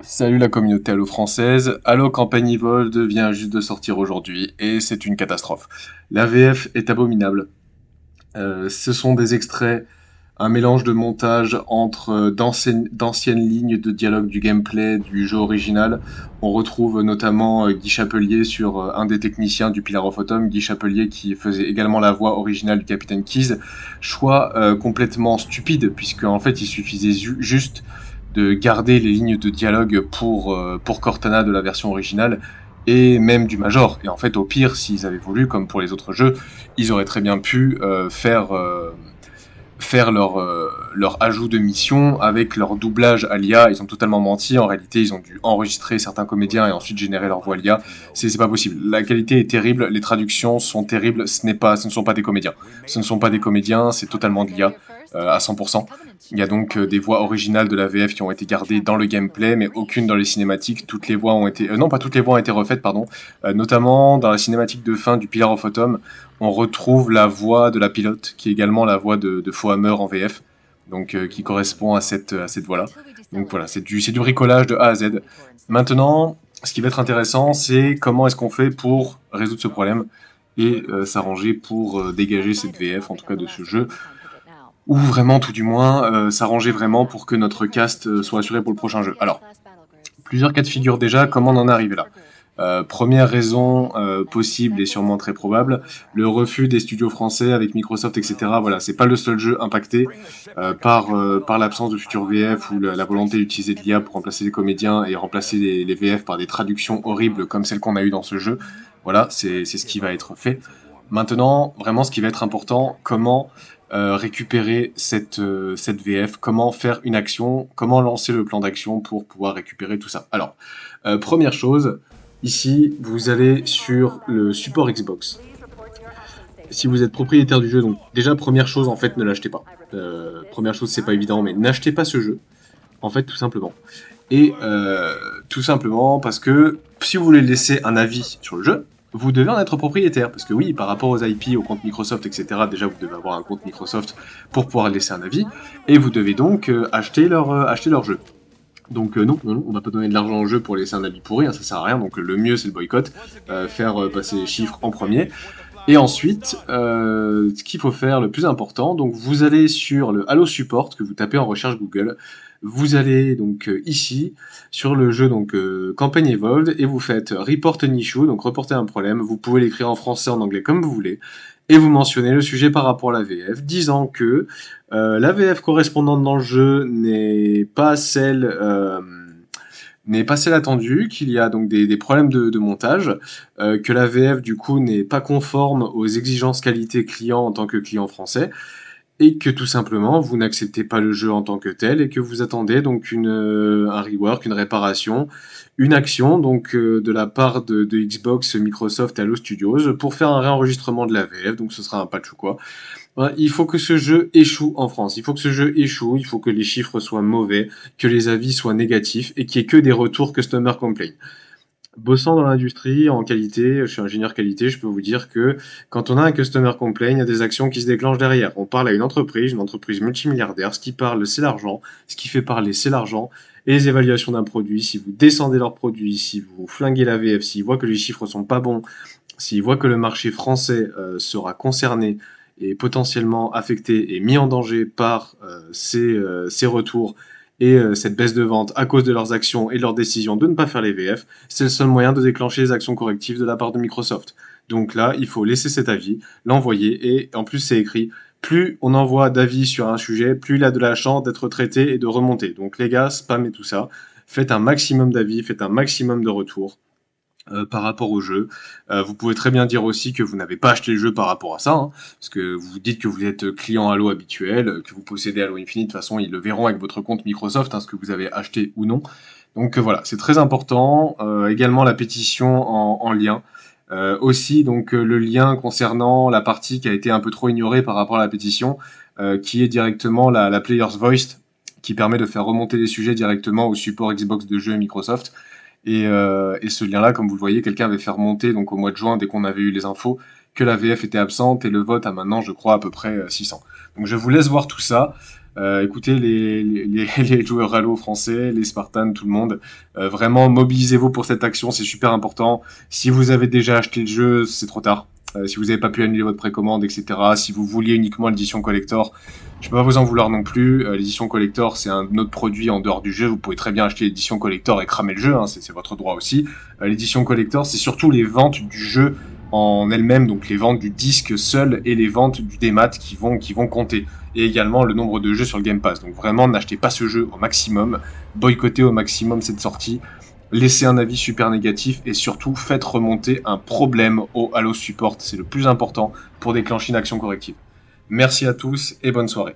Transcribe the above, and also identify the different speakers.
Speaker 1: Salut la communauté allo-française, Allo Campagne Evolved vient juste de sortir aujourd'hui et c'est une catastrophe. La VF est abominable. Ce sont des extraits, un mélange de montage entre d'anciennes lignes de dialogue du gameplay du jeu original. On retrouve notamment Guy Chapelier sur un des techniciens du Pillar of Autumn, Guy Chapelier qui faisait également la voix originale du Capitaine Keyes. Choix complètement stupide puisque en fait il suffisait juste de garder les lignes de dialogue pour Cortana de la version originale et même du Major. Et en fait, au pire, s'ils avaient voulu, comme pour les autres jeux, ils auraient très bien pu faire leur ajout de mission avec leur doublage à l'IA. Ils ont totalement menti. En réalité, ils ont dû enregistrer certains comédiens et ensuite générer leur voix à l'IA. C'est pas possible. La qualité est terrible, les traductions sont terribles. Ce ne sont pas des comédiens. Ce ne sont pas des comédiens, c'est totalement de l'IA à 100%. Il y a donc des voix originales de la VF qui ont été gardées dans le gameplay, mais aucune dans les cinématiques. Toutes les voix ont été, non pas toutes les voix ont été refaites, pardon. Notamment dans la cinématique de fin du Pillar of Autumn, on retrouve la voix de la pilote, qui est également la voix de Fohammer en VF, donc qui correspond à cette voix-là. Donc voilà, c'est du bricolage de A à Z. Maintenant, ce qui va être intéressant, c'est comment est-ce qu'on fait pour résoudre ce problème et s'arranger pour dégager cette VF, en tout cas de ce jeu, ou vraiment, tout du moins, s'arranger vraiment pour que notre cast soit assuré pour le prochain jeu. Alors, plusieurs cas de figure déjà, comment on en est arrivé là? Première raison possible et sûrement très probable, le refus des studios français avec Microsoft, etc. Voilà, c'est pas le seul jeu impacté par l'absence de futur VF ou la volonté d'utiliser de l'IA pour remplacer les comédiens et remplacer les VF par des traductions horribles comme celles qu'on a eues dans ce jeu. Voilà, c'est ce qui va être fait. Maintenant, vraiment, ce qui va être important, comment récupérer cette VF, comment faire une action, comment lancer le plan d'action pour pouvoir récupérer tout ça. Alors, première chose, ici, vous allez sur le support Xbox. Si vous êtes propriétaire du jeu, donc déjà, première chose, en fait, ne l'achetez pas. Première chose, c'est pas évident, mais n'achetez pas ce jeu, en fait, tout simplement. Et tout simplement parce que si vous voulez laisser un avis sur le jeu, vous devez en être propriétaire. Parce que oui, par rapport aux IP, aux comptes Microsoft, etc., déjà vous devez avoir un compte Microsoft pour pouvoir laisser un avis. Et vous devez donc acheter leur jeu. Donc non, on va pas donner de l'argent au jeu pour laisser un avis pourri, hein, ça sert à rien. Donc le mieux c'est le boycott, faire passer les chiffres en premier. Et ensuite, ce qu'il faut faire, le plus important, donc vous allez sur le Halo Support que vous tapez en recherche Google. Vous allez donc ici sur le jeu donc Campaign Evolved et vous faites Report an issue, donc reporter un problème. Vous pouvez l'écrire en français, en anglais comme vous voulez, et vous mentionnez le sujet par rapport à la VF, disant que la VF correspondante dans le jeu n'est pas celle attendue, qu'il y a donc des problèmes de montage, que la VF du coup n'est pas conforme aux exigences qualité client en tant que client français, et que tout simplement vous n'acceptez pas le jeu en tant que tel et que vous attendez donc un rework, une réparation, une action donc de la part de Xbox, Microsoft et Halo Studios pour faire un réenregistrement de la VF, donc ce sera un patch ou quoi. Ouais, il faut que ce jeu échoue en France. Il faut que ce jeu échoue, il faut que les chiffres soient mauvais, que les avis soient négatifs et qu'il n'y ait que des retours customer complaint. Bossant dans l'industrie en qualité, je suis ingénieur qualité, je peux vous dire que quand on a un customer complaint, il y a des actions qui se déclenchent derrière. On parle à une entreprise multimilliardaire, ce qui parle c'est l'argent, ce qui fait parler c'est l'argent, et les évaluations d'un produit, si vous descendez leur produit, si vous flinguez la VF, s'ils voient que les chiffres sont pas bons, s'ils voient que le marché français sera concerné et potentiellement affecté et mis en danger par ces retours et cette baisse de vente à cause de leurs actions et de leur décision de ne pas faire les VF, c'est le seul moyen de déclencher les actions correctives de la part de Microsoft. Donc là, il faut laisser cet avis, l'envoyer, et en plus c'est écrit, plus on envoie d'avis sur un sujet, plus il a de la chance d'être traité et de remonter. Donc les gars, spammez tout ça, faites un maximum d'avis, faites un maximum de retours par rapport au jeu. Vous pouvez très bien dire aussi que vous n'avez pas acheté le jeu par rapport à ça, hein, parce que vous dites que vous êtes client Halo habituel, que vous possédez Halo Infinite, de toute façon ils le verront avec votre compte Microsoft, hein, ce que vous avez acheté ou non. Donc voilà, c'est très important. Également la pétition en lien. Aussi donc le lien concernant la partie qui a été un peu trop ignorée par rapport à la pétition, qui est directement la Player's Voice, qui permet de faire remonter les sujets directement au support Xbox de jeux et Microsoft. Et ce lien-là, comme vous le voyez, quelqu'un avait fait remonter donc au mois de juin, dès qu'on avait eu les infos, que la VF était absente et le vote a maintenant, je crois, à peu près 600. Donc je vous laisse voir tout ça. Écoutez les joueurs Halo français, les Spartans, tout le monde. Vraiment, mobilisez-vous pour cette action, c'est super important. Si vous avez déjà acheté le jeu, c'est trop tard. Si vous n'avez pas pu annuler votre précommande, etc. Si vous vouliez uniquement l'édition collector, je peux pas vous en vouloir non plus. L'édition collector, c'est un autre produit en dehors du jeu. Vous pouvez très bien acheter l'édition collector et cramer le jeu, hein, c'est votre droit aussi. L'édition collector, c'est surtout les ventes du jeu en elle-même, donc les ventes du disque seul et les ventes du démat qui vont compter. Et également le nombre de jeux sur le Game Pass. Donc vraiment, n'achetez pas ce jeu au maximum, boycottez au maximum cette sortie, laissez un avis super négatif et surtout faites remonter un problème au Halo Support. C'est le plus important pour déclencher une action corrective. Merci à tous et bonne soirée.